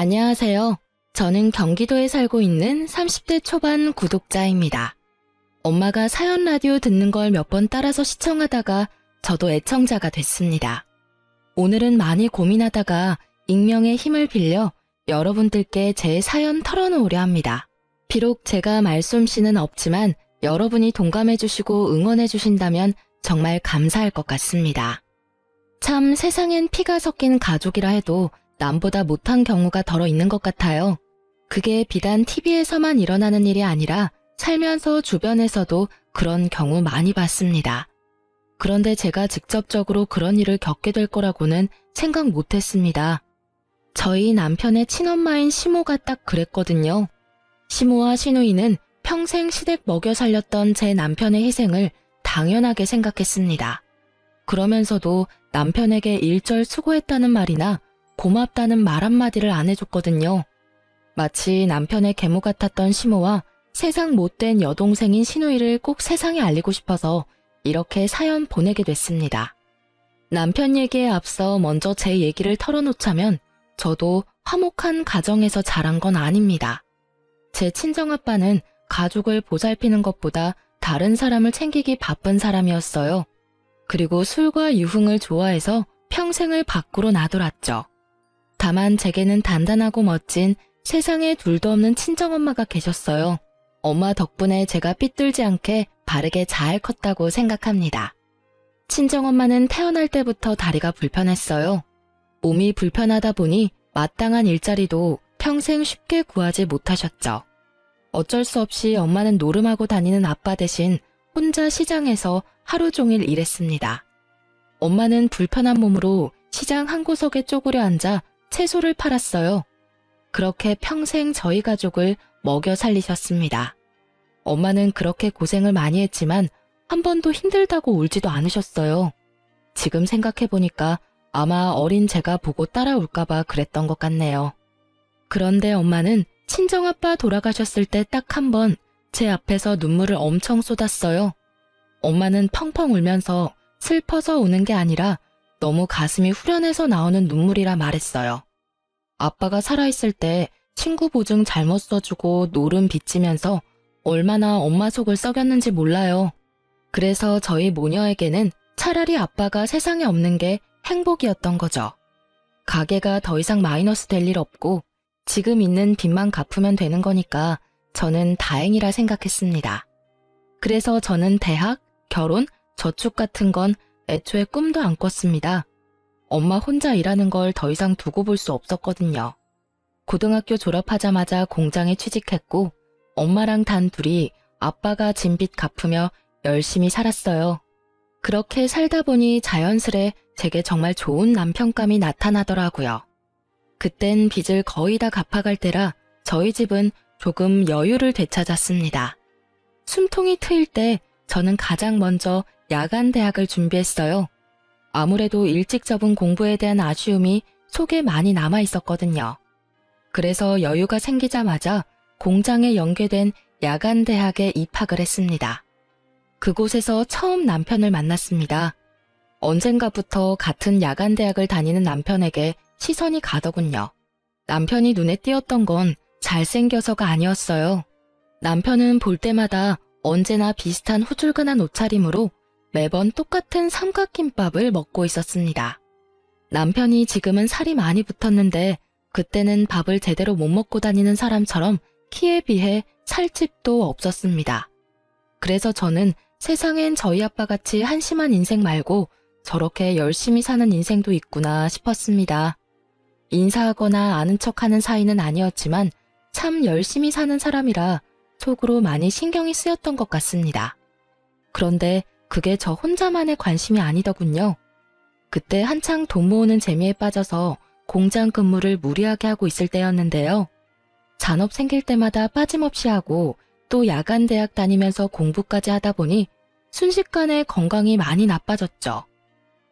안녕하세요. 저는 경기도에 살고 있는 30대 초반 구독자입니다. 엄마가 사연 라디오 듣는 걸 몇 번 따라서 시청하다가 저도 애청자가 됐습니다. 오늘은 많이 고민하다가 익명의 힘을 빌려 여러분들께 제 사연 털어놓으려 합니다. 비록 제가 말솜씨는 없지만 여러분이 동감해 주시고 응원해 주신다면 정말 감사할 것 같습니다. 참 세상엔 피가 섞인 가족이라 해도 남보다 못한 경우가 덜어 있는 것 같아요. 그게 비단 TV에서만 일어나는 일이 아니라 살면서 주변에서도 그런 경우 많이 봤습니다. 그런데 제가 직접적으로 그런 일을 겪게 될 거라고는 생각 못했습니다. 저희 남편의 친엄마인 시모가 딱 그랬거든요. 시모와 시누이는 평생 시댁 먹여 살렸던 제 남편의 희생을 당연하게 생각했습니다. 그러면서도 남편에게 일절 수고했다는 말이나 고맙다는 말 한마디를 안 해줬거든요. 마치 남편의 계모 같았던 시모와 세상 못된 여동생인 시누이를 꼭 세상에 알리고 싶어서 이렇게 사연 보내게 됐습니다. 남편 얘기에 앞서 먼저 제 얘기를 털어놓자면 저도 화목한 가정에서 자란 건 아닙니다. 제 친정아빠는 가족을 보살피는 것보다 다른 사람을 챙기기 바쁜 사람이었어요. 그리고 술과 유흥을 좋아해서 평생을 밖으로 나돌았죠. 다만 제게는 단단하고 멋진 세상에 둘도 없는 친정엄마가 계셨어요. 엄마 덕분에 제가 삐뚤지 않게 바르게 잘 컸다고 생각합니다. 친정엄마는 태어날 때부터 다리가 불편했어요. 몸이 불편하다 보니 마땅한 일자리도 평생 쉽게 구하지 못하셨죠. 어쩔 수 없이 엄마는 노름하고 다니는 아빠 대신 혼자 시장에서 하루 종일 일했습니다. 엄마는 불편한 몸으로 시장 한 구석에 쪼그려 앉아 채소를 팔았어요. 그렇게 평생 저희 가족을 먹여 살리셨습니다. 엄마는 그렇게 고생을 많이 했지만 한 번도 힘들다고 울지도 않으셨어요. 지금 생각해보니까 아마 어린 제가 보고 따라올까봐 그랬던 것 같네요. 그런데 엄마는 친정아빠 돌아가셨을 때 딱 한 번 제 앞에서 눈물을 엄청 쏟았어요. 엄마는 펑펑 울면서 슬퍼서 우는 게 아니라 너무 가슴이 후련해서 나오는 눈물이라 말했어요. 아빠가 살아있을 때 친구 보증 잘못 써주고 노름 빚지면서 얼마나 엄마 속을 썩였는지 몰라요. 그래서 저희 모녀에게는 차라리 아빠가 세상에 없는 게 행복이었던 거죠. 가게가 더 이상 마이너스 될 일 없고 지금 있는 빚만 갚으면 되는 거니까 저는 다행이라 생각했습니다. 그래서 저는 대학, 결혼, 저축 같은 건 애초에 꿈도 안 꿨습니다. 엄마 혼자 일하는 걸 더 이상 두고 볼 수 없었거든요. 고등학교 졸업하자마자 공장에 취직했고 엄마랑 단 둘이 아빠가 진 빚 갚으며 열심히 살았어요. 그렇게 살다 보니 자연스레 제게 정말 좋은 남편감이 나타나더라고요. 그땐 빚을 거의 다 갚아갈 때라 저희 집은 조금 여유를 되찾았습니다. 숨통이 트일 때 저는 가장 먼저 야간 대학을 준비했어요. 아무래도 일찍 접은 공부에 대한 아쉬움이 속에 많이 남아 있었거든요. 그래서 여유가 생기자마자 공장에 연계된 야간 대학에 입학을 했습니다. 그곳에서 처음 남편을 만났습니다. 언젠가부터 같은 야간 대학을 다니는 남편에게 시선이 가더군요. 남편이 눈에 띄었던 건 잘생겨서가 아니었어요. 남편은 볼 때마다 언제나 비슷한 후줄근한 옷차림으로 매번 똑같은 삼각김밥을 먹고 있었습니다. 남편이 지금은 살이 많이 붙었는데 그때는 밥을 제대로 못 먹고 다니는 사람처럼 키에 비해 살집도 없었습니다. 그래서 저는 세상엔 저희 아빠같이 한심한 인생 말고 저렇게 열심히 사는 인생도 있구나 싶었습니다. 인사하거나 아는 척하는 사이는 아니었지만 참 열심히 사는 사람이라 속으로 많이 신경이 쓰였던 것 같습니다. 그런데 그게 저 혼자만의 관심이 아니더군요. 그때 한창 돈 모으는 재미에 빠져서 공장 근무를 무리하게 하고 있을 때였는데요. 잔업 생길 때마다 빠짐없이 하고 또 야간 대학 다니면서 공부까지 하다 보니 순식간에 건강이 많이 나빠졌죠.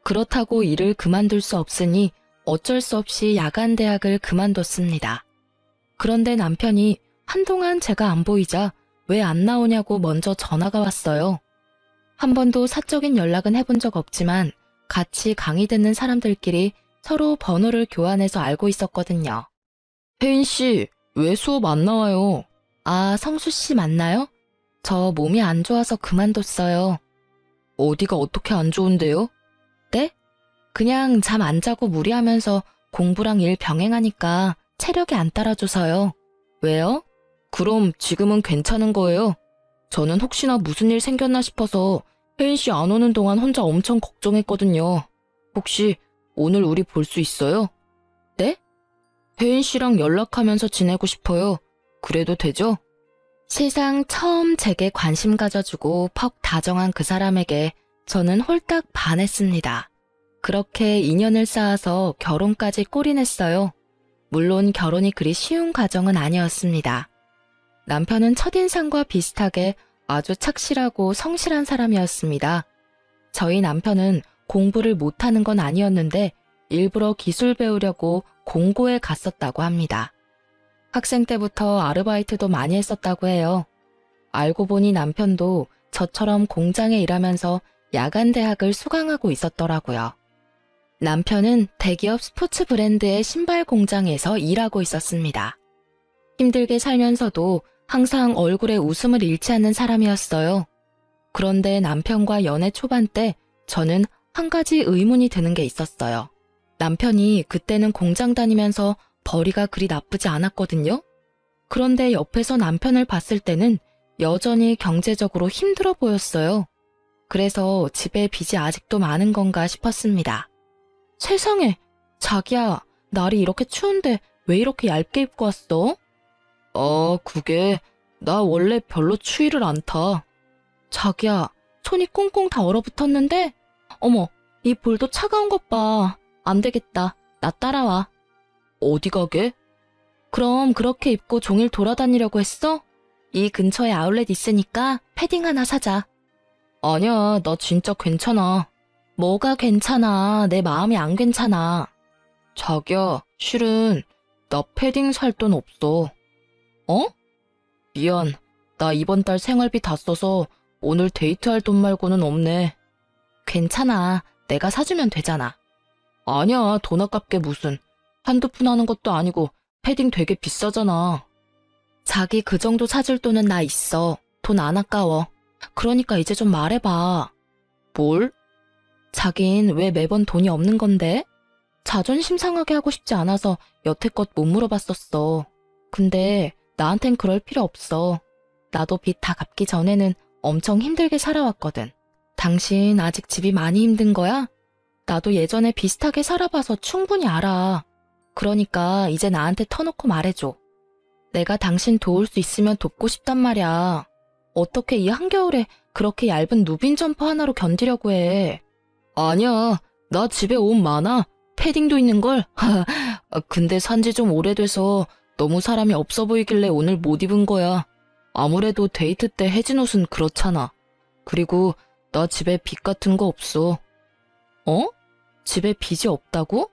그렇다고 일을 그만둘 수 없으니 어쩔 수 없이 야간 대학을 그만뒀습니다. 그런데 남편이 한동안 제가 안 보이자 왜 안 나오냐고 먼저 전화가 왔어요. 한 번도 사적인 연락은 해본 적 없지만 같이 강의 듣는 사람들끼리 서로 번호를 교환해서 알고 있었거든요. 혜인 씨, 왜 수업 안 나와요? 아, 성수 씨 맞나요? 저 몸이 안 좋아서 그만뒀어요. 어디가 어떻게 안 좋은데요? 네? 그냥 잠 안 자고 무리하면서 공부랑 일 병행하니까 체력이 안 따라줘서요. 왜요? 그럼 지금은 괜찮은 거예요? 저는 혹시나 무슨 일 생겼나 싶어서 혜인 씨 안 오는 동안 혼자 엄청 걱정했거든요. 혹시 오늘 우리 볼 수 있어요? 네? 혜인 씨랑 연락하면서 지내고 싶어요. 그래도 되죠? 세상 처음 제게 관심 가져주고 퍽 다정한 그 사람에게 저는 홀딱 반했습니다. 그렇게 인연을 쌓아서 결혼까지 꼬리냈어요. 물론 결혼이 그리 쉬운 과정은 아니었습니다. 남편은 첫인상과 비슷하게 아주 착실하고 성실한 사람이었습니다. 저희 남편은 공부를 못하는 건 아니었는데 일부러 기술 배우려고 공고에 갔었다고 합니다. 학생 때부터 아르바이트도 많이 했었다고 해요. 알고 보니 남편도 저처럼 공장에 일하면서 야간 대학을 수강하고 있었더라고요. 남편은 대기업 스포츠 브랜드의 신발 공장에서 일하고 있었습니다. 힘들게 살면서도 항상 얼굴에 웃음을 잃지 않는 사람이었어요. 그런데 남편과 연애 초반 때 저는 한 가지 의문이 드는 게 있었어요. 남편이 그때는 공장 다니면서 벌이가 그리 나쁘지 않았거든요. 그런데 옆에서 남편을 봤을 때는 여전히 경제적으로 힘들어 보였어요. 그래서 집에 빚이 아직도 많은 건가 싶었습니다. 세상에, 자기야, 날이 이렇게 추운데 왜 이렇게 얇게 입고 왔어? 그게 나 원래 별로 추위를 안 타. 자기야, 손이 꽁꽁 다 얼어붙었는데? 어머, 이 볼도 차가운 것 봐. 안 되겠다. 나 따라와. 어디 가게? 그럼 그렇게 입고 종일 돌아다니려고 했어? 이 근처에 아울렛 있으니까 패딩 하나 사자. 아니야, 나 진짜 괜찮아. 뭐가 괜찮아? 내 마음이 안 괜찮아. 자기야, 실은 나 패딩 살 돈 없어. 어? 미안. 나 이번 달 생활비 다 써서 오늘 데이트할 돈 말고는 없네. 괜찮아. 내가 사주면 되잖아. 아니야, 돈 아깝게 무슨. 한두 푼 하는 것도 아니고 패딩 되게 비싸잖아. 자기 그 정도 사줄 돈은 나 있어. 돈 안 아까워. 그러니까 이제 좀 말해봐. 뭘? 자긴 왜 매번 돈이 없는 건데? 자존심 상하게 하고 싶지 않아서 여태껏 못 물어봤었어. 근데 나한텐 그럴 필요 없어. 나도 빚 다 갚기 전에는 엄청 힘들게 살아왔거든. 당신 아직 집이 많이 힘든 거야? 나도 예전에 비슷하게 살아봐서 충분히 알아. 그러니까 이제 나한테 터놓고 말해줘. 내가 당신 도울 수 있으면 돕고 싶단 말이야. 어떻게 이 한겨울에 그렇게 얇은 누빈 점퍼 하나로 견디려고 해. 아니야, 나 집에 옷 많아. 패딩도 있는걸. 근데 산지 좀 오래돼서 너무 사람이 없어 보이길래 오늘 못 입은 거야. 아무래도 데이트 때 해진 옷은 그렇잖아. 그리고 나 집에 빚 같은 거 없어. 어? 집에 빚이 없다고?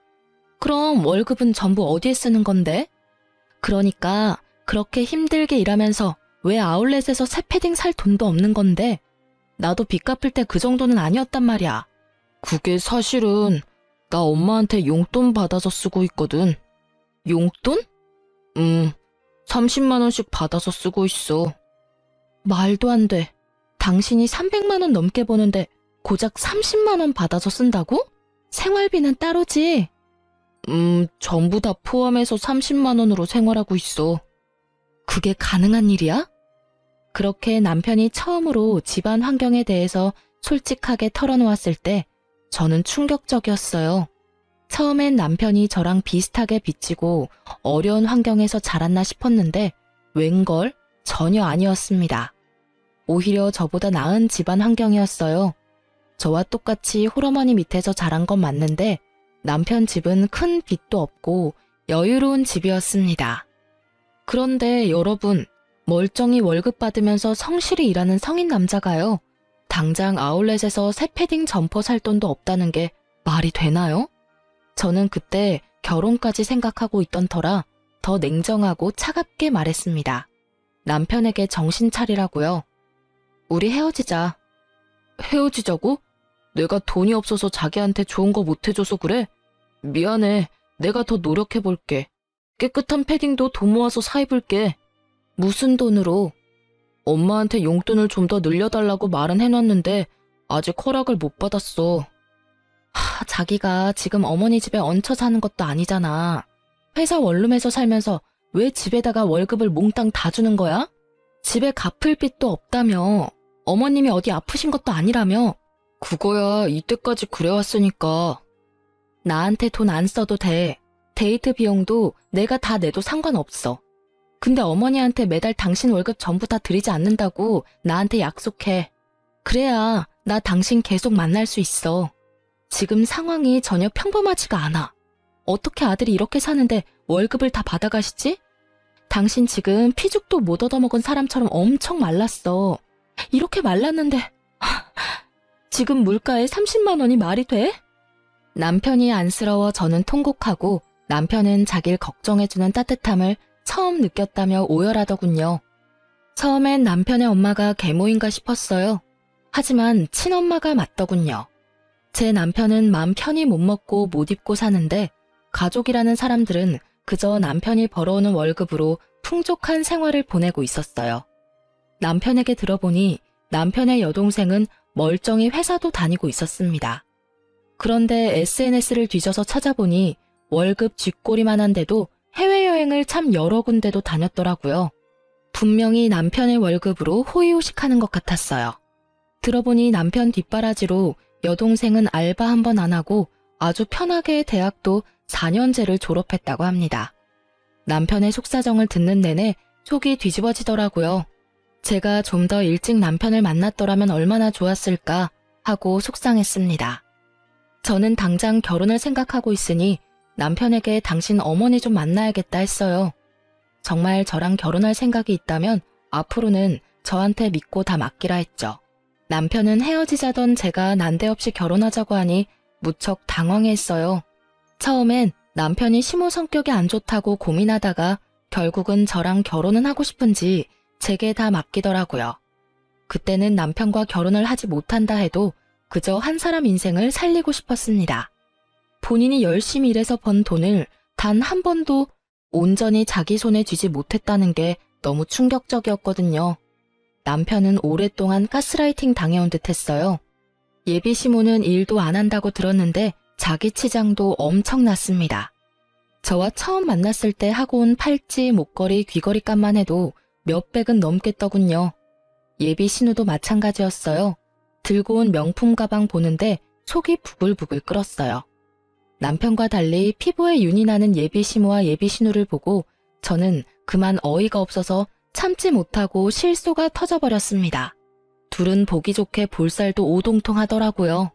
그럼 월급은 전부 어디에 쓰는 건데? 그러니까 그렇게 힘들게 일하면서 왜 아울렛에서 새 패딩 살 돈도 없는 건데? 나도 빚 갚을 때 그 정도는 아니었단 말이야. 그게 사실은 나 엄마한테 용돈 받아서 쓰고 있거든. 용돈? 30만 원씩 받아서 쓰고 있어. 말도 안 돼. 당신이 300만 원 넘게 버는데 고작 30만 원 받아서 쓴다고? 생활비는 따로지? 전부 다 포함해서 30만 원으로 생활하고 있어. 그게 가능한 일이야? 그렇게 남편이 처음으로 집안 환경에 대해서 솔직하게 털어놓았을 때 저는 충격적이었어요. 처음엔 남편이 저랑 비슷하게 빚지고 어려운 환경에서 자랐나 싶었는데 웬걸 전혀 아니었습니다. 오히려 저보다 나은 집안 환경이었어요. 저와 똑같이 홀어머니 밑에서 자란 건 맞는데 남편 집은 큰 빚도 없고 여유로운 집이었습니다. 그런데 여러분, 멀쩡히 월급 받으면서 성실히 일하는 성인 남자가요. 당장 아울렛에서 새 패딩 점퍼 살 돈도 없다는 게 말이 되나요? 저는 그때 결혼까지 생각하고 있던 터라 더 냉정하고 차갑게 말했습니다. 남편에게 정신 차리라고요. 우리 헤어지자. 헤어지자고? 내가 돈이 없어서 자기한테 좋은 거 못 해줘서 그래? 미안해. 내가 더 노력해볼게. 깨끗한 패딩도 돈 모아서 사 입을게. 무슨 돈으로? 엄마한테 용돈을 좀 더 늘려달라고 말은 해놨는데 아직 허락을 못 받았어. 자기가 지금 어머니 집에 얹혀 사는 것도 아니잖아. 회사 원룸에서 살면서 왜 집에다가 월급을 몽땅 다 주는 거야? 집에 갚을 빚도 없다며. 어머님이 어디 아프신 것도 아니라며. 그거야 이때까지 그래왔으니까. 나한테 돈 안 써도 돼. 데이트 비용도 내가 다 내도 상관없어. 근데 어머니한테 매달 당신 월급 전부 다 드리지 않는다고 나한테 약속해. 그래야 나 당신 계속 만날 수 있어. 지금 상황이 전혀 평범하지가 않아. 어떻게 아들이 이렇게 사는데 월급을 다 받아가시지? 당신 지금 피죽도 못 얻어먹은 사람처럼 엄청 말랐어. 이렇게 말랐는데 지금 물가에 30만 원이 말이 돼? 남편이 안쓰러워 저는 통곡하고 남편은 자기를 걱정해주는 따뜻함을 처음 느꼈다며 오열하더군요. 처음엔 남편의 엄마가 계모인가 싶었어요. 하지만 친엄마가 맞더군요. 제 남편은 마음 편히 못 먹고 못 입고 사는데 가족이라는 사람들은 그저 남편이 벌어오는 월급으로 풍족한 생활을 보내고 있었어요. 남편에게 들어보니 남편의 여동생은 멀쩡히 회사도 다니고 있었습니다. 그런데 SNS를 뒤져서 찾아보니 월급 쥐꼬리만 한데도 해외여행을 참 여러 군데도 다녔더라고요. 분명히 남편의 월급으로 호의호식하는 것 같았어요. 들어보니 남편 뒷바라지로 여동생은 알바 한 번 안 하고 아주 편하게 대학도 4년제를 졸업했다고 합니다. 남편의 속사정을 듣는 내내 속이 뒤집어지더라고요. 제가 좀 더 일찍 남편을 만났더라면 얼마나 좋았을까 하고 속상했습니다. 저는 당장 결혼을 생각하고 있으니 남편에게 당신 어머니 좀 만나야겠다 했어요. 정말 저랑 결혼할 생각이 있다면 앞으로는 저한테 믿고 다 맡기라 했죠. 남편은 헤어지자던 제가 난데없이 결혼하자고 하니 무척 당황했어요. 처음엔 남편이 시모 성격이 안 좋다고 고민하다가 결국은 저랑 결혼은 하고 싶은지 제게 다 맡기더라고요. 그때는 남편과 결혼을 하지 못한다 해도 그저 한 사람 인생을 살리고 싶었습니다. 본인이 열심히 일해서 번 돈을 단 한 번도 온전히 자기 손에 쥐지 못했다는 게 너무 충격적이었거든요. 남편은 오랫동안 가스라이팅 당해온 듯 했어요. 예비 시모는 일도 안 한다고 들었는데 자기 치장도 엄청났습니다. 저와 처음 만났을 때 하고 온 팔찌, 목걸이, 귀걸이 값만 해도 몇백은 넘겠더군요. 예비 신우도 마찬가지였어요. 들고 온 명품 가방 보는데 속이 부글부글 끓었어요. 남편과 달리 피부에 윤이 나는 예비 시모와 예비 신우를 보고 저는 그만 어이가 없어서 참지 못하고 실소가 터져버렸습니다. 둘은 보기 좋게 볼살도 오동통하더라고요.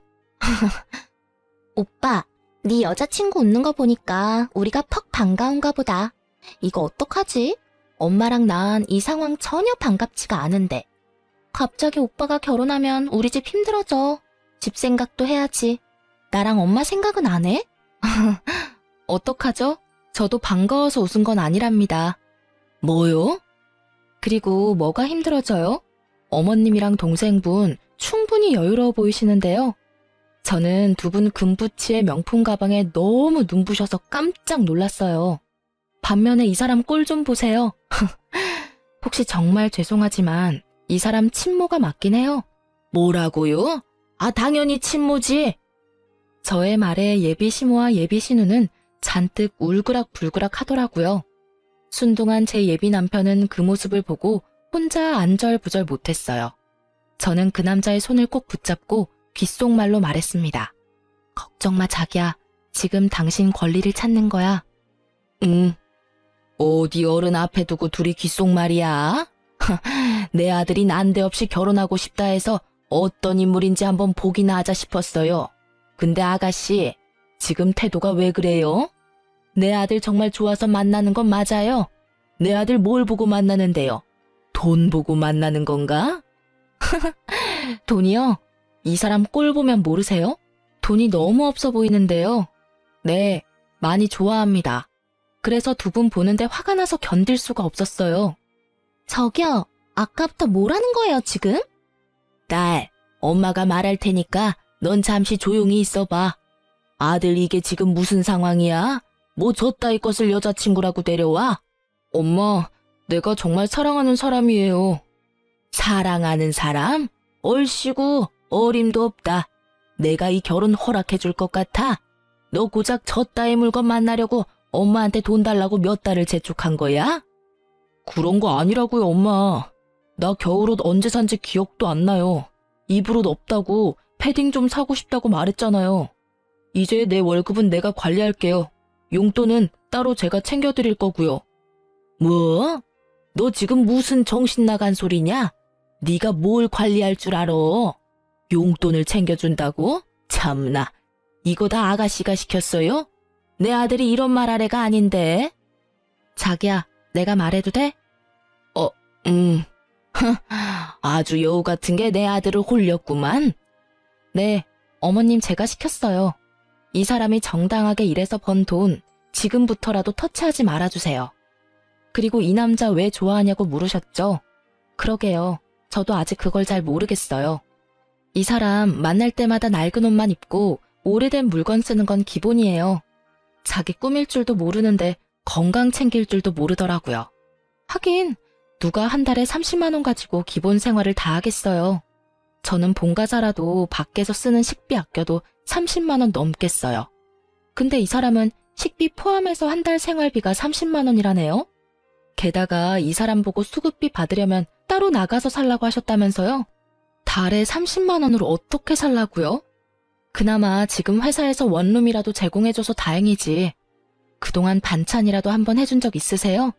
오빠, 네 여자친구 웃는 거 보니까 우리가 퍽 반가운가 보다. 이거 어떡하지? 엄마랑 난 이 상황 전혀 반갑지가 않은데. 갑자기 오빠가 결혼하면 우리 집 힘들어져. 집 생각도 해야지. 나랑 엄마 생각은 안 해? 어떡하죠? 저도 반가워서 웃은 건 아니랍니다. 뭐요? 그리고 뭐가 힘들어져요? 어머님이랑 동생분 충분히 여유로워 보이시는데요. 저는 두 분 금부치의 명품 가방에 너무 눈부셔서 깜짝 놀랐어요. 반면에 이 사람 꼴 좀 보세요. 혹시 정말 죄송하지만 이 사람 친모가 맞긴 해요. 뭐라고요? 아, 당연히 친모지. 저의 말에 예비 시모와 예비 신우는 잔뜩 울그락불그락 하더라고요. 순둥한 제 예비 남편은 그 모습을 보고 혼자 안절부절 못했어요. 저는 그 남자의 손을 꼭 붙잡고 귓속말로 말했습니다. 걱정 마 자기야. 지금 당신 권리를 찾는 거야. 응. 어디 어른 앞에 두고 둘이 귓속말이야? 내 아들이 난데없이 결혼하고 싶다 해서 어떤 인물인지 한번 보기나 하자 싶었어요. 근데 아가씨, 지금 태도가 왜 그래요? 내 아들 정말 좋아서 만나는 건 맞아요? 내 아들 뭘 보고 만나는데요? 돈 보고 만나는 건가? 돈이요? 이 사람 꼴 보면 모르세요? 돈이 너무 없어 보이는데요. 네, 많이 좋아합니다. 그래서 두 분 보는데 화가 나서 견딜 수가 없었어요. 저기요, 아까부터 뭐라는 거예요, 지금? 딸, 엄마가 말할 테니까 넌 잠시 조용히 있어봐. 아들 이게 지금 무슨 상황이야? 뭐 저 따위 것을 여자친구라고 데려와? 엄마, 내가 정말 사랑하는 사람이에요. 사랑하는 사람? 얼씨구, 어림도 없다. 내가 이 결혼 허락해줄 것 같아? 너 고작 저 따위 물건 만나려고 엄마한테 돈 달라고 몇 달을 재촉한 거야? 그런 거 아니라고요, 엄마. 나 겨울옷 언제 산지 기억도 안 나요. 입을 옷 없다고 패딩 좀 사고 싶다고 말했잖아요. 이제 내 월급은 내가 관리할게요. 용돈은 따로 제가 챙겨드릴 거고요. 뭐? 너 지금 무슨 정신 나간 소리냐? 네가 뭘 관리할 줄 알아? 용돈을 챙겨준다고? 참나, 이거 다 아가씨가 시켰어요? 내 아들이 이런 말 할 애가 아닌데. 자기야, 내가 말해도 돼? 아주 여우 같은 게 내 아들을 홀렸구만. 네, 어머님 제가 시켰어요. 이 사람이 정당하게 일해서 번 돈 지금부터라도 터치하지 말아주세요. 그리고 이 남자 왜 좋아하냐고 물으셨죠? 그러게요. 저도 아직 그걸 잘 모르겠어요. 이 사람 만날 때마다 낡은 옷만 입고 오래된 물건 쓰는 건 기본이에요. 자기 꾸밀 줄도 모르는데 건강 챙길 줄도 모르더라고요. 하긴 누가 한 달에 30만 원 가지고 기본 생활을 다 하겠어요. 저는 본가사라도 밖에서 쓰는 식비 아껴도 30만 원 넘겠어요. 근데 이 사람은 식비 포함해서 한 달 생활비가 30만 원이라네요. 게다가 이 사람 보고 수급비 받으려면 따로 나가서 살라고 하셨다면서요? 달에 30만 원으로 어떻게 살라고요? 그나마 지금 회사에서 원룸이라도 제공해줘서 다행이지. 그동안 반찬이라도 한번 해준 적 있으세요?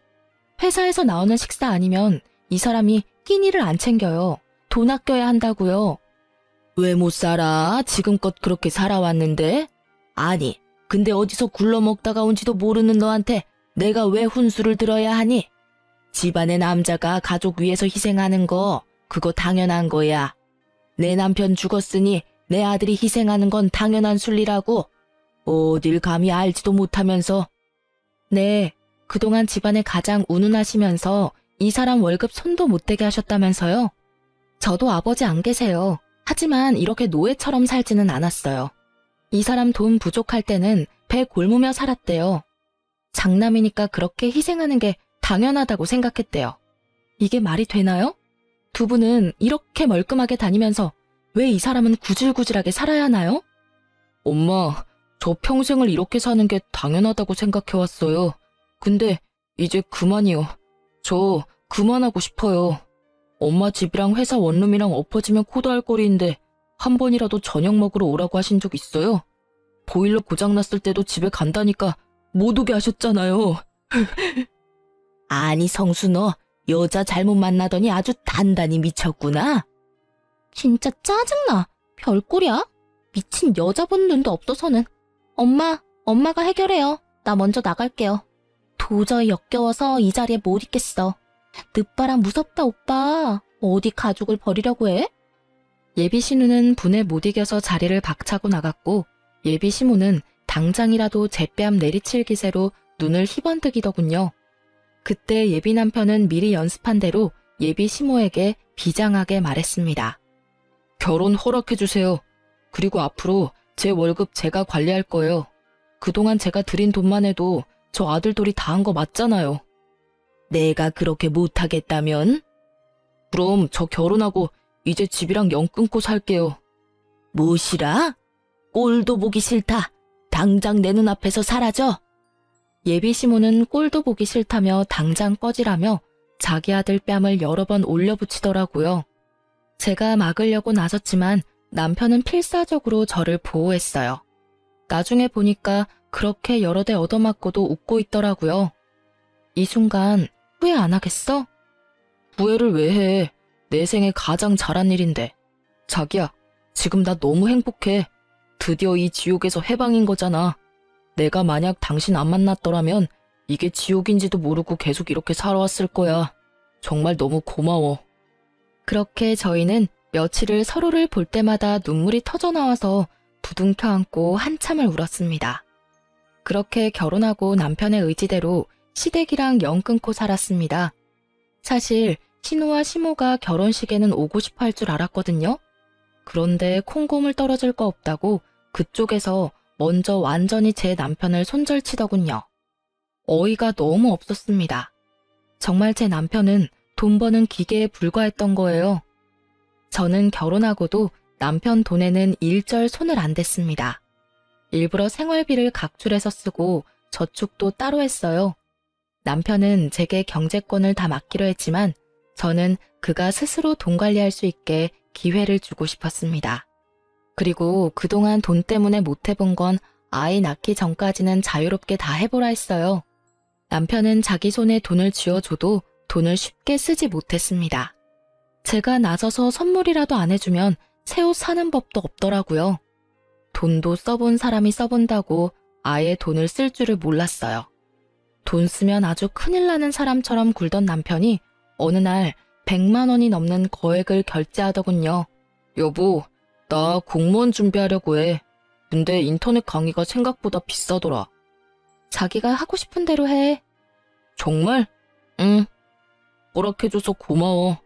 회사에서 나오는 식사 아니면 이 사람이 끼니를 안 챙겨요. 돈 아껴야 한다고요. 왜 못 살아? 지금껏 그렇게 살아왔는데? 아니, 근데 어디서 굴러먹다가 온지도 모르는 너한테 내가 왜 훈수를 들어야 하니? 집안의 남자가 가족 위해서 희생하는 거, 그거 당연한 거야. 내 남편 죽었으니 내 아들이 희생하는 건 당연한 순리라고. 어딜 감히 알지도 못하면서. 네, 그동안 집안에 가장 운운하시면서 이 사람 월급 손도 못 대게 하셨다면서요? 저도 아버지 안 계세요. 하지만 이렇게 노예처럼 살지는 않았어요. 이 사람 돈 부족할 때는 배 골무며 살았대요. 장남이니까 그렇게 희생하는 게 당연하다고 생각했대요. 이게 말이 되나요? 두 분은 이렇게 멀끔하게 다니면서 왜 이 사람은 구질구질하게 살아야 하나요? 엄마, 저 평생을 이렇게 사는 게 당연하다고 생각해왔어요. 근데 이제 그만이요. 저 그만하고 싶어요. 엄마 집이랑 회사 원룸이랑 엎어지면 코다할 거리인데 한 번이라도 저녁 먹으러 오라고 하신 적 있어요? 보일러 고장났을 때도 집에 간다니까 못 오게 하셨잖아요. 아니 성수, 너 여자 잘못 만나더니 아주 단단히 미쳤구나. 진짜 짜증나. 별꼴이야. 미친 여자 본 눈도 없어서는. 엄마가 해결해요. 나 먼저 나갈게요. 도저히 역겨워서 이 자리에 못 있겠어. 늦바람 무섭다, 오빠. 어디 가족을 버리려고 해? 예비 신우는 분에 못 이겨서 자리를 박차고 나갔고 예비 시모는 당장이라도 제뺨 내리칠 기세로 눈을 희번뜩이더군요. 그때 예비 남편은 미리 연습한 대로 예비 시모에게 비장하게 말했습니다. 결혼 허락해주세요. 그리고 앞으로 제 월급 제가 관리할 거예요. 그동안 제가 드린 돈만 해도 저 아들돌이 다 한 거 맞잖아요. 내가 그렇게 못하겠다면? 그럼 저 결혼하고 이제 집이랑 연 끊고 살게요. 무엇이라? 꼴도 보기 싫다. 당장 내 눈앞에서 사라져. 예비 시모는 꼴도 보기 싫다며 당장 꺼지라며 자기 아들 뺨을 여러 번 올려붙이더라고요. 제가 막으려고 나섰지만 남편은 필사적으로 저를 보호했어요. 나중에 보니까 그렇게 여러 대 얻어맞고도 웃고 있더라고요. 이 순간 후회 안 하겠어? 후회를 왜 해? 내 생에 가장 잘한 일인데. 자기야, 지금 나 너무 행복해. 드디어 이 지옥에서 해방인 거잖아. 내가 만약 당신 안 만났더라면 이게 지옥인지도 모르고 계속 이렇게 살아왔을 거야. 정말 너무 고마워. 그렇게 저희는 며칠을 서로를 볼 때마다 눈물이 터져나와서 부둥켜 안고 한참을 울었습니다. 그렇게 결혼하고 남편의 의지대로 시댁이랑 연 끊고 살았습니다. 사실 신우와 시모가 결혼식에는 오고 싶어 할 줄 알았거든요. 그런데 콩고물 떨어질 거 없다고 그쪽에서 먼저 완전히 제 남편을 손절치더군요. 어이가 너무 없었습니다. 정말 제 남편은 돈 버는 기계에 불과했던 거예요. 저는 결혼하고도 남편 돈에는 일절 손을 안 댔습니다. 일부러 생활비를 각출해서 쓰고 저축도 따로 했어요. 남편은 제게 경제권을 다 맡기로 했지만 저는 그가 스스로 돈 관리할 수 있게 기회를 주고 싶었습니다. 그리고 그동안 돈 때문에 못 해본 건 아이 낳기 전까지는 자유롭게 다 해보라 했어요. 남편은 자기 손에 돈을 쥐어줘도 돈을 쉽게 쓰지 못했습니다. 제가 나서서 선물이라도 안 해주면 새 옷 사는 법도 없더라고요. 돈도 써본 사람이 써본다고 아예 돈을 쓸 줄을 몰랐어요. 돈 쓰면 아주 큰일 나는 사람처럼 굴던 남편이 어느 날 100만 원이 넘는 거액을 결제하더군요. 여보, 나 공무원 준비하려고 해. 근데 인터넷 강의가 생각보다 비싸더라. 자기가 하고 싶은 대로 해. 정말? 응. 허락해줘서 고마워.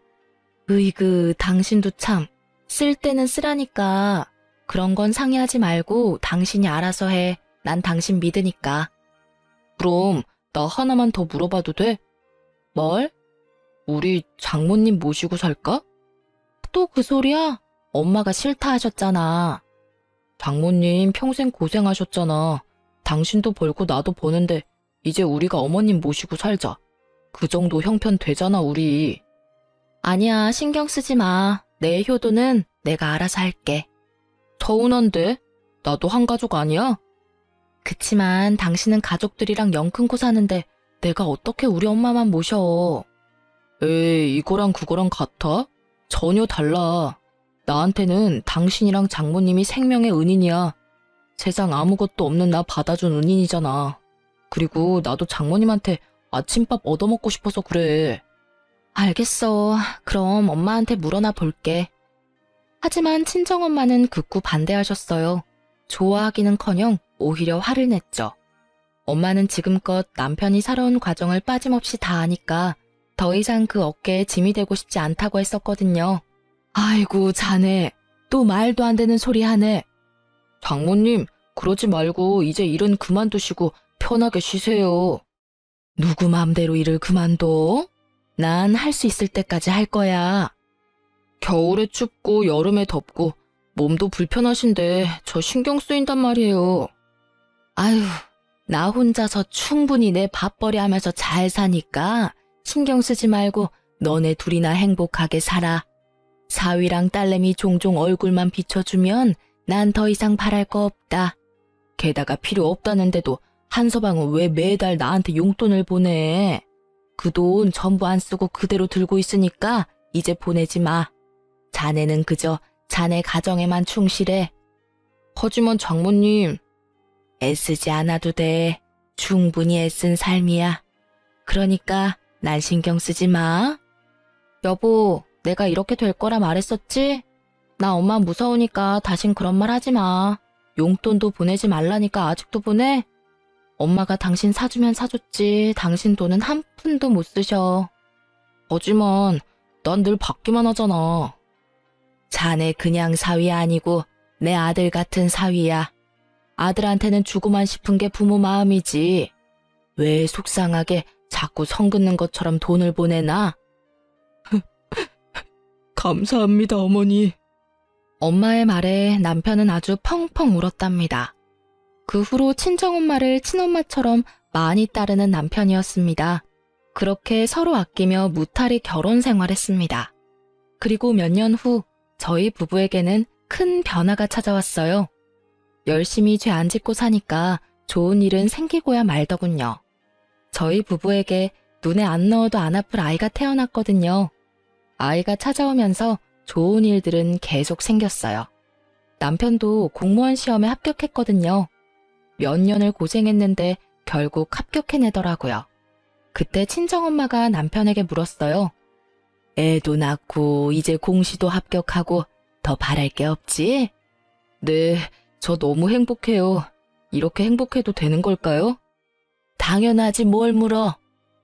으이그, 당신도 참. 쓸 때는 쓰라니까. 그런 건 상의하지 말고 당신이 알아서 해. 난 당신 믿으니까. 그럼 나 하나만 더 물어봐도 돼? 뭘? 우리 장모님 모시고 살까? 또 그 소리야? 엄마가 싫다 하셨잖아. 장모님 평생 고생하셨잖아. 당신도 벌고 나도 버는데 이제 우리가 어머님 모시고 살자. 그 정도 형편 되잖아, 우리. 아니야, 신경 쓰지 마. 내 효도는 내가 알아서 할게. 서운한데? 나도 한 가족 아니야? 그치만 당신은 가족들이랑 영 끊고 사는데 내가 어떻게 우리 엄마만 모셔. 에이, 이거랑 그거랑 같아? 전혀 달라. 나한테는 당신이랑 장모님이 생명의 은인이야. 세상 아무것도 없는 나 받아준 은인이잖아. 그리고 나도 장모님한테 아침밥 얻어먹고 싶어서 그래. 알겠어. 그럼 엄마한테 물어나 볼게. 하지만 친정엄마는 극구 반대하셨어요. 좋아하기는커녕 오히려 화를 냈죠. 엄마는 지금껏 남편이 살아온 과정을 빠짐없이 다 아니까 더 이상 그 어깨에 짐이 되고 싶지 않다고 했었거든요. 아이고, 자네. 또 말도 안 되는 소리 하네. 장모님, 그러지 말고 이제 일은 그만두시고 편하게 쉬세요. 누구 맘대로 일을 그만둬? 난 할 수 있을 때까지 할 거야. 겨울에 춥고 여름에 덥고 몸도 불편하신데 저 신경 쓰인단 말이에요. 아휴, 나 혼자서 충분히 내 밥벌이 하면서 잘 사니까 신경 쓰지 말고 너네 둘이나 행복하게 살아. 사위랑 딸내미 종종 얼굴만 비춰주면 난 더 이상 바랄 거 없다. 게다가 필요 없다는데도 한서방은 왜 매달 나한테 용돈을 보내? 그 돈 전부 안 쓰고 그대로 들고 있으니까 이제 보내지 마. 자네는 그저 자네 가정에만 충실해. 하지만 장모님. 애쓰지 않아도 돼. 충분히 애쓴 삶이야. 그러니까 난 신경 쓰지 마. 여보, 내가 이렇게 될 거라 말했었지? 나 엄마 무서우니까 다신 그런 말 하지 마. 용돈도 보내지 말라니까 아직도 보내? 엄마가 당신 사주면 사줬지 당신 돈은 한 푼도 못 쓰셔. 하지만 난 늘 받기만 하잖아. 자네 그냥 사위 아니고 내 아들 같은 사위야. 아들한테는 주고만 싶은 게 부모 마음이지. 왜 속상하게 자꾸 성 긋는 것처럼 돈을 보내나? 감사합니다, 어머니. 엄마의 말에 남편은 아주 펑펑 울었답니다. 그 후로 친정엄마를 친엄마처럼 많이 따르는 남편이었습니다. 그렇게 서로 아끼며 무탈히 결혼 생활했습니다. 그리고 몇 년 후 저희 부부에게는 큰 변화가 찾아왔어요. 열심히 죄 안 짓고 사니까 좋은 일은 생기고야 말더군요. 저희 부부에게 눈에 안 넣어도 안 아플 아이가 태어났거든요. 아이가 찾아오면서 좋은 일들은 계속 생겼어요. 남편도 공무원 시험에 합격했거든요. 몇 년을 고생했는데 결국 합격해내더라고요. 그때 친정엄마가 남편에게 물었어요. 애도 낳고 이제 공시도 합격하고 더 바랄 게 없지? 네, 저 너무 행복해요. 이렇게 행복해도 되는 걸까요? 당연하지 뭘 물어.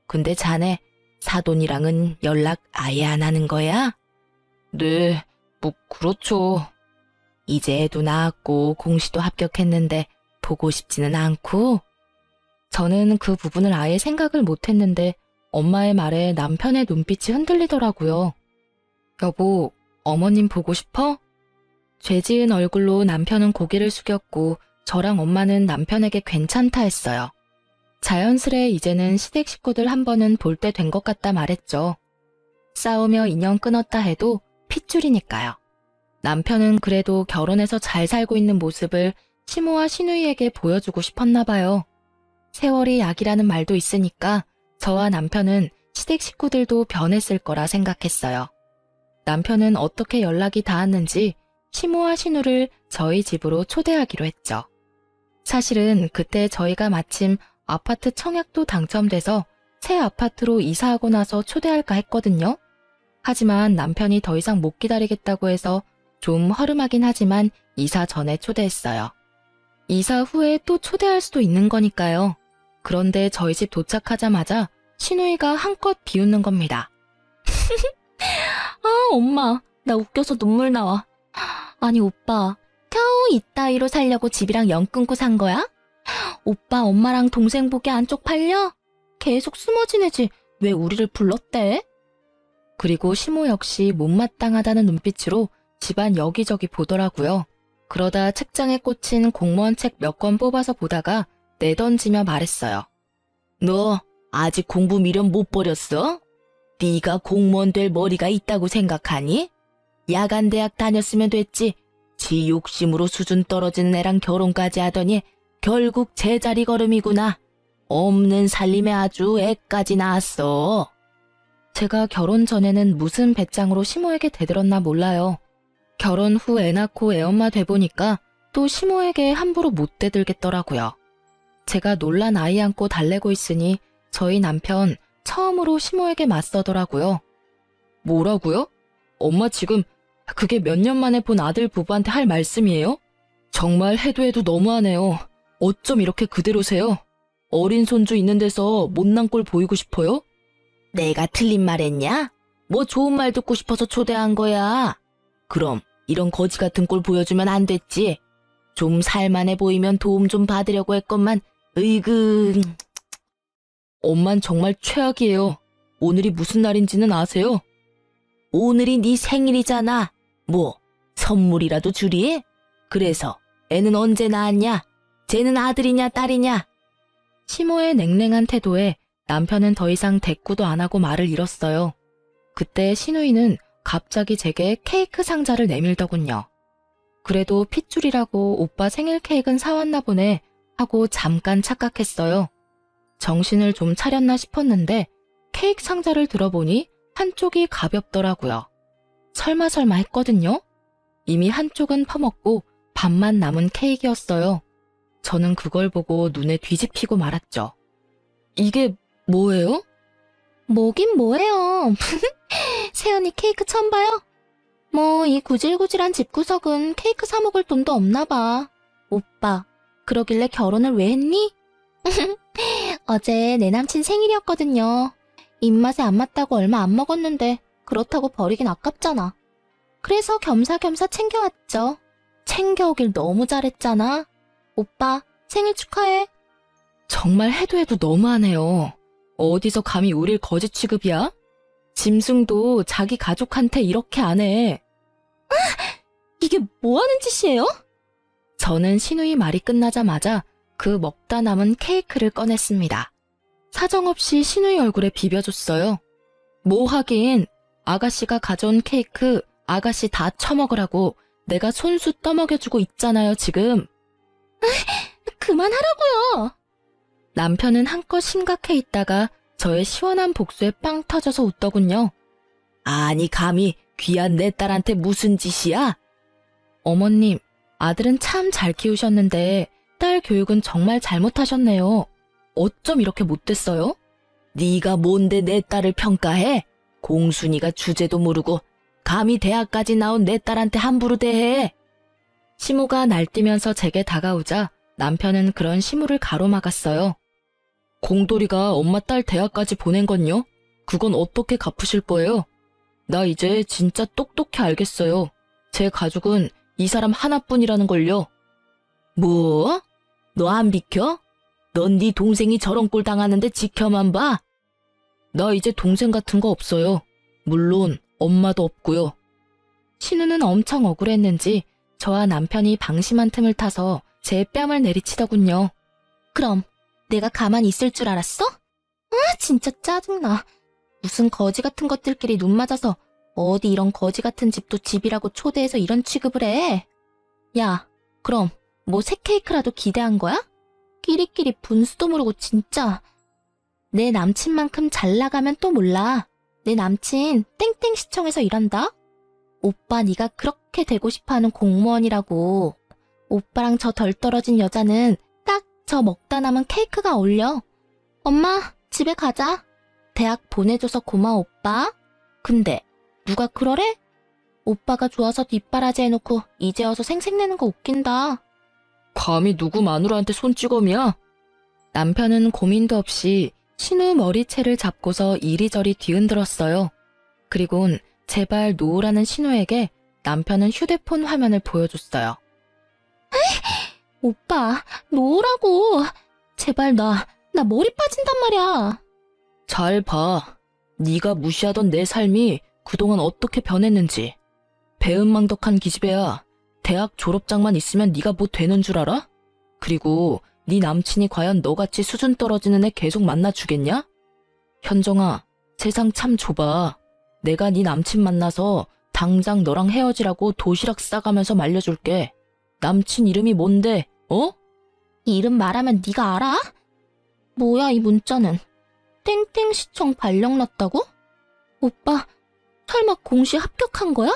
근데 자네 사돈이랑은 연락 아예 안 하는 거야? 네, 뭐 그렇죠. 이제 애도 낳았고 공시도 합격했는데 보고 싶지는 않고? 저는 그 부분을 아예 생각을 못했는데 엄마의 말에 남편의 눈빛이 흔들리더라고요. 여보, 어머님 보고 싶어? 죄지은 얼굴로 남편은 고개를 숙였고 저랑 엄마는 남편에게 괜찮다 했어요. 자연스레 이제는 시댁 식구들 한 번은 볼 때 된 것 같다 말했죠. 싸우며 인연 끊었다 해도 핏줄이니까요. 남편은 그래도 결혼해서 잘 살고 있는 모습을 시모와 시누이에게 보여주고 싶었나 봐요. 세월이 약이라는 말도 있으니까 저와 남편은 시댁 식구들도 변했을 거라 생각했어요. 남편은 어떻게 연락이 닿았는지 시모와 시누를 저희 집으로 초대하기로 했죠. 사실은 그때 저희가 마침 아파트 청약도 당첨돼서 새 아파트로 이사하고 나서 초대할까 했거든요. 하지만 남편이 더 이상 못 기다리겠다고 해서 좀 허름하긴 하지만 이사 전에 초대했어요. 이사 후에 또 초대할 수도 있는 거니까요. 그런데 저희 집 도착하자마자 시누이가 한껏 비웃는 겁니다. 아, 엄마, 나 웃겨서 눈물 나와. 아니, 오빠, 겨우 이따위로 살려고 집이랑 연 끊고 산 거야? 오빠 엄마랑 동생 보기 안 쪽팔려? 계속 숨어 지내지 왜 우리를 불렀대? 그리고 시모 역시 못마땅하다는 눈빛으로 집안 여기저기 보더라고요. 그러다 책장에 꽂힌 공무원 책 몇 권 뽑아서 보다가 내던지며 말했어요. 너 아직 공부 미련 못 버렸어? 네가 공무원 될 머리가 있다고 생각하니? 야간 대학 다녔으면 됐지. 지 욕심으로 수준 떨어진 애랑 결혼까지 하더니 결국 제자리 걸음이구나. 없는 살림에 아주 애까지 낳았어. 제가 결혼 전에는 무슨 배짱으로 시모에게 대들었나 몰라요. 결혼 후 애 낳고 애엄마 돼보니까 또 시모에게 함부로 못 대들겠더라고요. 제가 놀란 아이 안고 달래고 있으니 저희 남편 처음으로 시모에게 맞서더라고요. 뭐라고요? 엄마 지금 그게 몇 년 만에 본 아들 부부한테 할 말씀이에요? 정말 해도 해도 너무하네요. 어쩜 이렇게 그대로세요? 어린 손주 있는 데서 못난 꼴 보이고 싶어요? 내가 틀린 말 했냐? 뭐 좋은 말 듣고 싶어서 초대한 거야. 그럼 이런 거지 같은 꼴 보여주면 안 됐지. 좀 살만해 보이면 도움 좀 받으려고 했건만 으이그... 엄만 정말 최악이에요. 오늘이 무슨 날인지는 아세요? 오늘이 네 생일이잖아. 뭐 선물이라도 주리? 그래서 애는 언제 낳았냐? 쟤는 아들이냐 딸이냐? 시모의 냉랭한 태도에 남편은 더 이상 대꾸도 안 하고 말을 잃었어요. 그때 시누이는 갑자기 제게 케이크 상자를 내밀더군요. 그래도 핏줄이라고 오빠 생일 케이크는 사왔나 보네 하고 잠깐 착각했어요. 정신을 좀 차렸나 싶었는데 케이크 상자를 들어보니 한쪽이 가볍더라고요. 설마 했거든요. 이미 한쪽은 퍼먹고 반만 남은 케이크였어요. 저는 그걸 보고 눈에 뒤집히고 말았죠. 이게 뭐예요? 뭐긴 뭐예요. 세연이 케이크 처음 봐요? 뭐 이 구질구질한 집구석은 케이크 사 먹을 돈도 없나 봐. 오빠, 그러길래 결혼을 왜 했니? 어제 내 남친 생일이었거든요. 입맛에 안 맞다고 얼마 안 먹었는데 그렇다고 버리긴 아깝잖아. 그래서 겸사겸사 챙겨왔죠. 챙겨오길 너무 잘했잖아. 오빠, 생일 축하해. 정말 해도 해도 너무하네요. 어디서 감히 우릴 거지 취급이야? 짐승도 자기 가족한테 이렇게 안 해. 이게 뭐 하는 짓이에요? 저는 시누이 말이 끝나자마자 그 먹다 남은 케이크를 꺼냈습니다. 사정없이 시누이 얼굴에 비벼줬어요. 뭐 하긴 아가씨가 가져온 케이크 아가씨 다 처먹으라고 내가 손수 떠먹여주고 있잖아요 지금. 그만하라고요. 남편은 한껏 심각해 있다가 저의 시원한 복수에 빵 터져서 웃더군요. 아니 감히 귀한 내 딸한테 무슨 짓이야? 어머님, 아들은 참 잘 키우셨는데 딸 교육은 정말 잘못하셨네요. 어쩜 이렇게 못됐어요? 네가 뭔데 내 딸을 평가해? 공순이가 주제도 모르고 감히 대학까지 나온 내 딸한테 함부로 대해. 시모가 날뛰면서 제게 다가오자 남편은 그런 시모를 가로막았어요. 공돌이가 엄마 딸 대학까지 보낸 건요? 그건 어떻게 갚으실 거예요? 나 이제 진짜 똑똑히 알겠어요. 제 가족은 이 사람 하나뿐이라는 걸요. 뭐? 너 안 비켜? 넌 네 동생이 저런 꼴 당하는데 지켜만 봐? 나 이제 동생 같은 거 없어요. 물론 엄마도 없고요. 신우는 엄청 억울했는지 저와 남편이 방심한 틈을 타서 제 뺨을 내리치더군요. 그럼 내가 가만히 있을 줄 알았어? 아, 진짜 짜증나. 무슨 거지 같은 것들끼리 눈 맞아서 어디 이런 거지 같은 집도 집이라고 초대해서 이런 취급을 해. 야, 그럼 뭐 새 케이크라도 기대한 거야? 끼리끼리 분수도 모르고 진짜. 내 남친만큼 잘 나가면 또 몰라. 내 남친 땡땡시청에서 일한다? 오빠 네가 그렇게 되고 싶어하는 공무원이라고. 오빠랑 저 덜 떨어진 여자는 딱 저 먹다 남은 케이크가 어울려. 엄마, 집에 가자. 대학 보내줘서 고마워, 오빠. 근데 누가 그러래? 오빠가 좋아서 뒷바라지 해놓고 이제 와서 생색내는 거 웃긴다. 감히 누구 마누라한테 손찌검이야? 남편은 고민도 없이 신우 머리채를 잡고서 이리저리 뒤흔들었어요. 그리곤 제발 놓으라는 신우에게 남편은 휴대폰 화면을 보여줬어요. 오빠, 놓으라고. 제발 나 머리 빠진단 말이야. 잘 봐. 네가 무시하던 내 삶이 그동안 어떻게 변했는지. 배은망덕한 기집애야. 대학 졸업장만 있으면 네가 뭐 되는 줄 알아? 그리고 네 남친이 과연 너같이 수준 떨어지는 애 계속 만나주겠냐? 현정아, 세상 참 좁아. 내가 네 남친 만나서 당장 너랑 헤어지라고 도시락 싸가면서 말려줄게. 남친 이름이 뭔데, 어? 이 이름 말하면 네가 알아? 뭐야 이 문자는. 땡땡시청 발령 났다고? 오빠, 설마 공시 합격한 거야?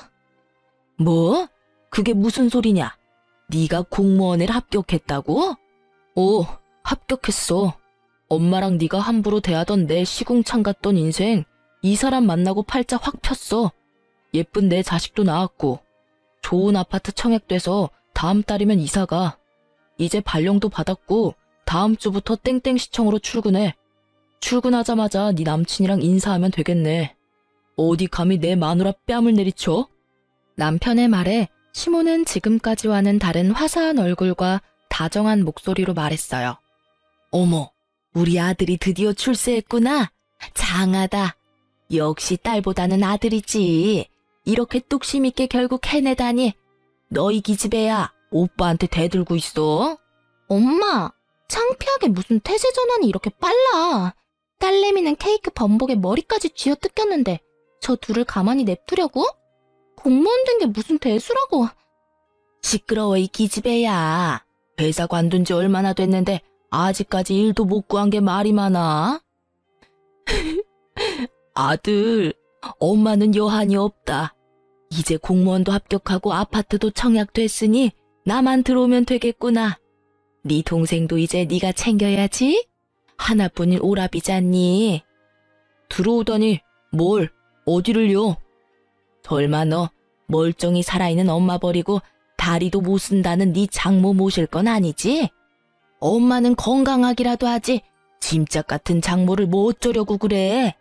뭐? 그게 무슨 소리냐? 네가 공무원에 합격했다고? 오, 합격했어. 엄마랑 네가 함부로 대하던 내 시궁창 같던 인생 이 사람 만나고 팔자 확 폈어. 예쁜 내 자식도 낳았고 좋은 아파트 청약돼서 다음 달이면 이사가. 이제 발령도 받았고 다음 주부터 땡땡시청으로 출근해. 출근하자마자 네 남친이랑 인사하면 되겠네. 어디 감히 내 마누라 뺨을 내리쳐? 남편의 말에 시모는 지금까지와는 다른 화사한 얼굴과 다정한 목소리로 말했어요. 어머, 우리 아들이 드디어 출세했구나. 장하다. 역시 딸보다는 아들이지. 이렇게 뚝심 있게 결국 해내다니. 너희 기집애야, 오빠한테 대들고 있어. 엄마, 창피하게 무슨 태세 전환이 이렇게 빨라. 딸내미는 케이크 범벅에 머리까지 쥐어뜯겼는데 저 둘을 가만히 냅두려고? 공무원 된 게 무슨 대수라고. 시끄러워 이 기집애야. 회사 관둔 지 얼마나 됐는데 아직까지 일도 못 구한 게 말이 많아? 아들, 엄마는 여한이 없다. 이제 공무원도 합격하고 아파트도 청약됐으니 나만 들어오면 되겠구나. 네 동생도 이제 네가 챙겨야지. 하나뿐인 오랍이잖니. 들어오다니 뭘 어디를요? 설마 너 멀쩡히 살아있는 엄마 버리고 다리도 못 쓴다는 네 장모 모실 건 아니지? 엄마는 건강하기라도 하지 짐짝 같은 장모를 뭐 어쩌려고 그래?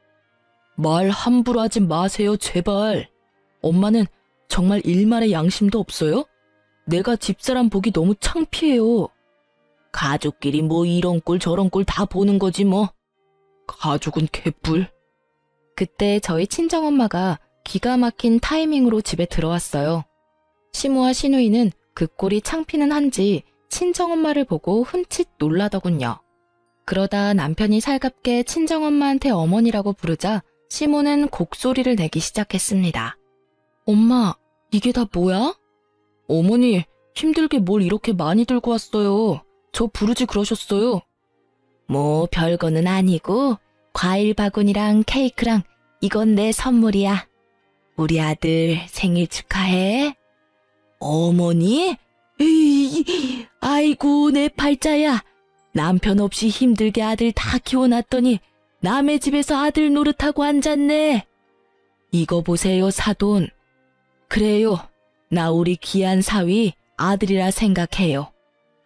말 함부로 하지 마세요 제발. 엄마는 정말 일말의 양심도 없어요? 내가 집사람 보기 너무 창피해요. 가족끼리 뭐 이런 꼴 저런 꼴 다 보는 거지 뭐. 가족은 개뿔. 그때 저희 친정엄마가 기가 막힌 타이밍으로 집에 들어왔어요. 시모와 시누이는 그 꼴이 창피는 한지 친정엄마를 보고 흠칫 놀라더군요. 그러다 남편이 살갑게 친정엄마한테 어머니라고 부르자 시모는 곡소리를 내기 시작했습니다. 엄마, 이게 다 뭐야? 어머니, 힘들게 뭘 이렇게 많이 들고 왔어요. 저 부르지 그러셨어요. 뭐 별거는 아니고 과일 바구니랑 케이크랑 이건 내 선물이야. 우리 아들 생일 축하해. 어머니? 에이, 아이고 내 팔자야. 남편 없이 힘들게 아들 다 키워놨더니 남의 집에서 아들 노릇하고 앉았네. 이거 보세요 사돈. 그래요. 나 우리 귀한 사위 아들이라 생각해요.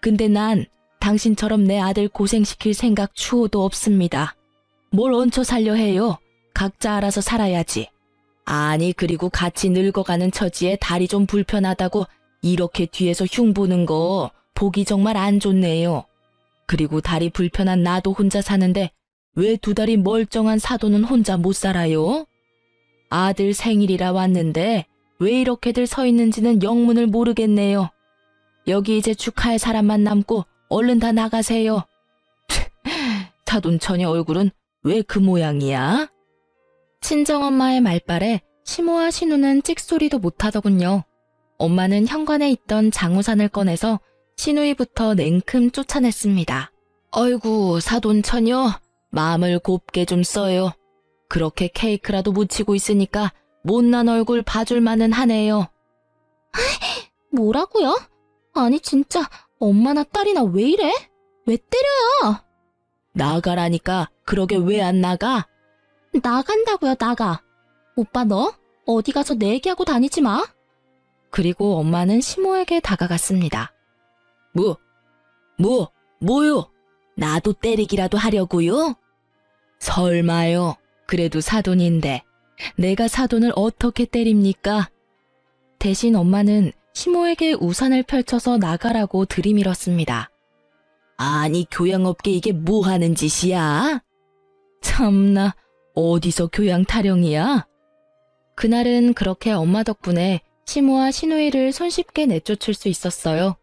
근데 난 당신처럼 내 아들 고생시킬 생각 추호도 없습니다. 뭘 얹혀 살려 해요. 각자 알아서 살아야지. 아니 그리고 같이 늙어가는 처지에 다리 좀 불편하다고 이렇게 뒤에서 흉보는 거 보기 정말 안 좋네요. 그리고 다리 불편한 나도 혼자 사는데 왜 두 다리 멀쩡한 사돈은 혼자 못 살아요? 아들 생일이라 왔는데 왜 이렇게들 서 있는지는 영문을 모르겠네요. 여기 이제 축하할 사람만 남고 얼른 다 나가세요. 사돈 처녀 얼굴은 왜 그 모양이야? 친정엄마의 말발에 시모와 신우는 찍소리도 못하더군요. 엄마는 현관에 있던 장우산을 꺼내서 시누이부터 냉큼 쫓아냈습니다. 어이구 사돈 처녀, 마음을 곱게 좀 써요. 그렇게 케이크라도 묻히고 있으니까 못난 얼굴 봐줄만은 하네요. 뭐라고요? 아니 진짜 엄마나 딸이나 왜 이래? 왜 때려요? 나가라니까 그러게 왜 안 나가? 나간다고요, 나가. 오빠 너 어디 가서 내 얘기하고 다니지 마. 그리고 엄마는 시모에게 다가갔습니다. 뭐요? 나도 때리기라도 하려고요? 설마요. 그래도 사돈인데 내가 사돈을 어떻게 때립니까? 대신 엄마는 시모에게 우산을 펼쳐서 나가라고 들이밀었습니다. 아니 교양 없게 이게 뭐 하는 짓이야? 참나 어디서 교양 타령이야? 그날은 그렇게 엄마 덕분에 시모와 시누이를 손쉽게 내쫓을 수 있었어요.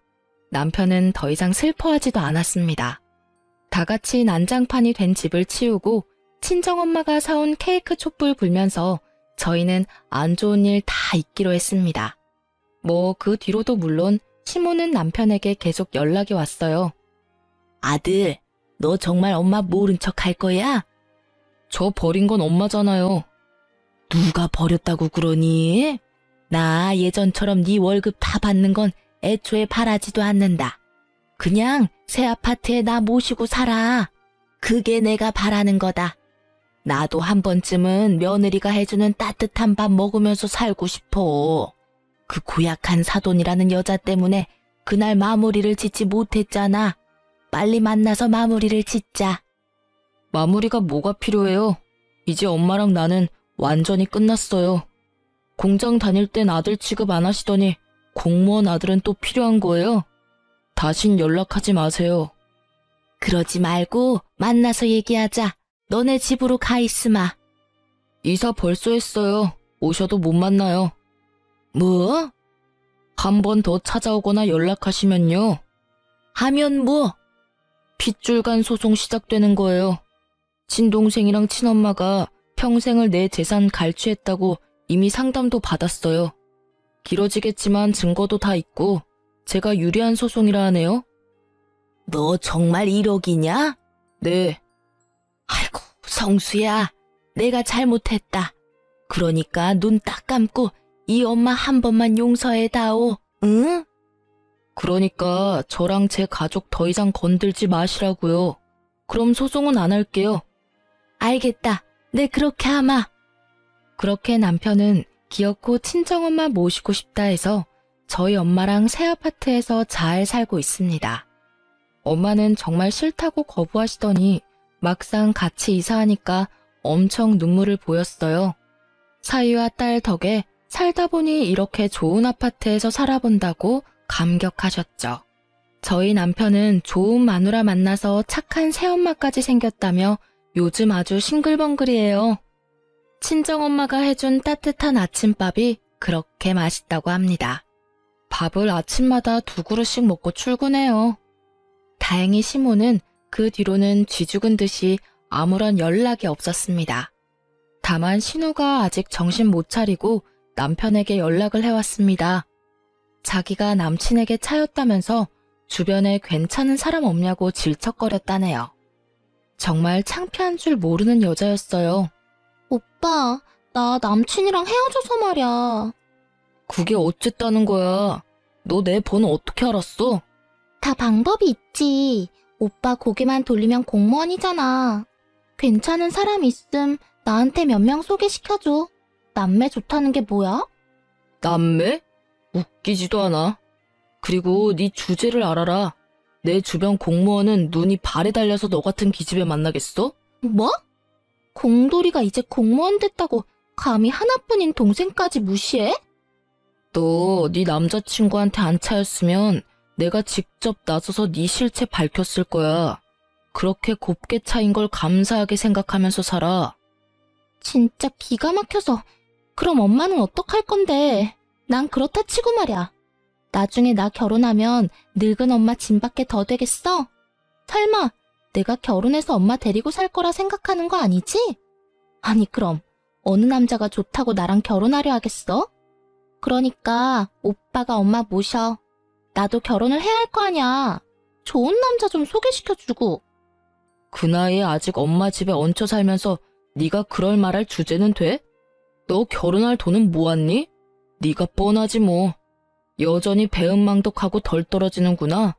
남편은 더 이상 슬퍼하지도 않았습니다. 다 같이 난장판이 된 집을 치우고 친정엄마가 사온 케이크 촛불 불면서 저희는 안 좋은 일 다 잊기로 했습니다. 뭐 그 뒤로도 물론 시모는 남편에게 계속 연락이 왔어요. 아들, 너 정말 엄마 모른 척 할 거야? 저 버린 건 엄마잖아요. 누가 버렸다고 그러니? 나 예전처럼 네 월급 다 받는 건 애초에 바라지도 않는다. 그냥 새 아파트에 나 모시고 살아. 그게 내가 바라는 거다. 나도 한 번쯤은 며느리가 해주는 따뜻한 밥 먹으면서 살고 싶어. 그 고약한 사돈이라는 여자 때문에 그날 마무리를 짓지 못했잖아. 빨리 만나서 마무리를 짓자. 마무리가 뭐가 필요해요? 이제 엄마랑 나는 완전히 끝났어요. 공장 다닐 땐 아들 취급 안 하시더니 공무원 아들은 또 필요한 거예요? 다신 연락하지 마세요. 그러지 말고 만나서 얘기하자. 너네 집으로 가 있으마. 이사 벌써 했어요. 오셔도 못 만나요. 뭐? 한 번 더 찾아오거나 연락하시면요. 하면 뭐? 핏줄간 소송 시작되는 거예요. 친동생이랑 친엄마가 평생을 내 재산 갈취했다고 이미 상담도 받았어요. 길어지겠지만 증거도 다 있고 제가 유리한 소송이라 하네요. 너 정말 1억이냐? 네. 아이고 성수야, 내가 잘못했다. 그러니까 눈 딱 감고 이 엄마 한 번만 용서해다오. 응? 그러니까 저랑 제 가족 더 이상 건들지 마시라고요. 그럼 소송은 안 할게요. 알겠다. 네 그렇게 하마. 그렇게 남편은 기어코 친정엄마 모시고 싶다 해서 저희 엄마랑 새 아파트에서 잘 살고 있습니다. 엄마는 정말 싫다고 거부하시더니 막상 같이 이사하니까 엄청 눈물을 보였어요. 사위와 딸 덕에 살다 보니 이렇게 좋은 아파트에서 살아본다고 감격하셨죠. 저희 남편은 좋은 마누라 만나서 착한 새엄마까지 생겼다며 요즘 아주 싱글벙글이에요. 친정엄마가 해준 따뜻한 아침밥이 그렇게 맛있다고 합니다. 밥을 아침마다 2그릇씩 먹고 출근해요. 다행히 시모는 그 뒤로는 쥐죽은 듯이 아무런 연락이 없었습니다. 다만 신우가 아직 정신 못 차리고 남편에게 연락을 해왔습니다. 자기가 남친에게 차였다면서 주변에 괜찮은 사람 없냐고 질척거렸다네요. 정말 창피한 줄 모르는 여자였어요. 오빠, 나 남친이랑 헤어져서 말이야. 그게 어쨌다는 거야. 너 내 번호 어떻게 알았어? 다 방법이 있지. 오빠 고개만 돌리면 공무원이잖아. 괜찮은 사람 있음 나한테 몇 명 소개시켜줘. 남매 좋다는 게 뭐야? 남매? 웃기지도 않아. 그리고 네 주제를 알아라. 내 주변 공무원은 눈이 발에 달려서 너 같은 기집애 만나겠어? 뭐? 공돌이가 이제 공무원 됐다고 감히 하나뿐인 동생까지 무시해? 너 네 남자친구한테 안 차였으면 내가 직접 나서서 네 실체 밝혔을 거야. 그렇게 곱게 차인 걸 감사하게 생각하면서 살아. 진짜 기가 막혀서. 그럼 엄마는 어떡할 건데? 난 그렇다 치고 말이야. 나중에 나 결혼하면 늙은 엄마 짐밖에 더 되겠어? 설마 내가 결혼해서 엄마 데리고 살 거라 생각하는 거 아니지? 아니 그럼 어느 남자가 좋다고 나랑 결혼하려 하겠어? 그러니까 오빠가 엄마 모셔. 나도 결혼을 해야 할 거 아니야. 좋은 남자 좀 소개시켜주고. 그 나이에 아직 엄마 집에 얹혀 살면서 네가 그럴 말할 주제는 돼? 너 결혼할 돈은 모았니? 네가 뻔하지 뭐. 여전히 배은망덕하고 덜 떨어지는구나.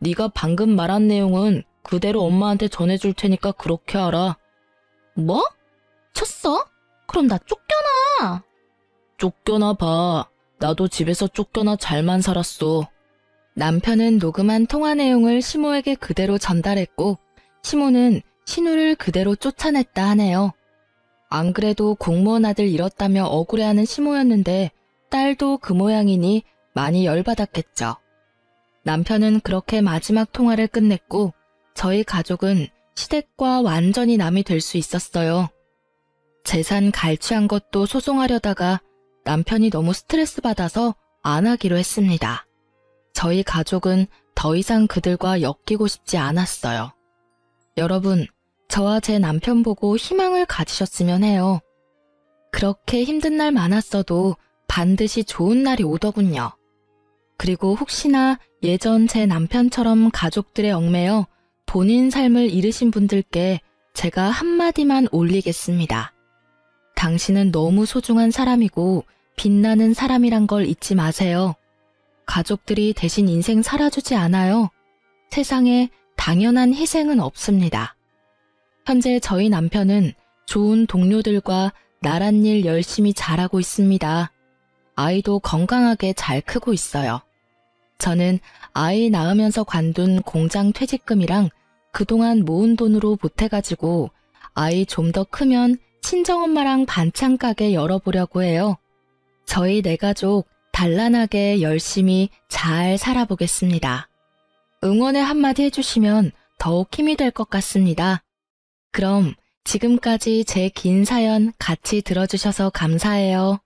네가 방금 말한 내용은 그대로 엄마한테 전해줄 테니까 그렇게 알아. 뭐? 쳤어? 그럼 나 쫓겨나. 쫓겨나 봐. 나도 집에서 쫓겨나 잘만 살았어. 남편은 녹음한 통화 내용을 시모에게 그대로 전달했고 시모는 신우를 그대로 쫓아냈다 하네요. 안 그래도 공무원 아들 잃었다며 억울해하는 시모였는데 딸도 그 모양이니 많이 열받았겠죠. 남편은 그렇게 마지막 통화를 끝냈고 저희 가족은 시댁과 완전히 남이 될 수 있었어요. 재산 갈취한 것도 소송하려다가 남편이 너무 스트레스 받아서 안 하기로 했습니다. 저희 가족은 더 이상 그들과 엮이고 싶지 않았어요. 여러분, 저와 제 남편 보고 희망을 가지셨으면 해요. 그렇게 힘든 날 많았어도 반드시 좋은 날이 오더군요. 그리고 혹시나 예전 제 남편처럼 가족들의 얽매여 본인 삶을 잃으신 분들께 제가 한마디만 올리겠습니다. 당신은 너무 소중한 사람이고 빛나는 사람이란 걸 잊지 마세요. 가족들이 대신 인생 살아주지 않아요. 세상에 당연한 희생은 없습니다. 현재 저희 남편은 좋은 동료들과 나란 일 열심히 잘하고 있습니다. 아이도 건강하게 잘 크고 있어요. 저는 아이 낳으면서 관둔 공장 퇴직금이랑 그동안 모은 돈으로 보태가지고 아이 좀 더 크면 친정엄마랑 반찬 가게 열어보려고 해요. 저희 네 가족 단란하게 열심히 잘 살아보겠습니다. 응원의 한마디 해주시면 더욱 힘이 될 것 같습니다. 그럼 지금까지 제 긴 사연 같이 들어주셔서 감사해요.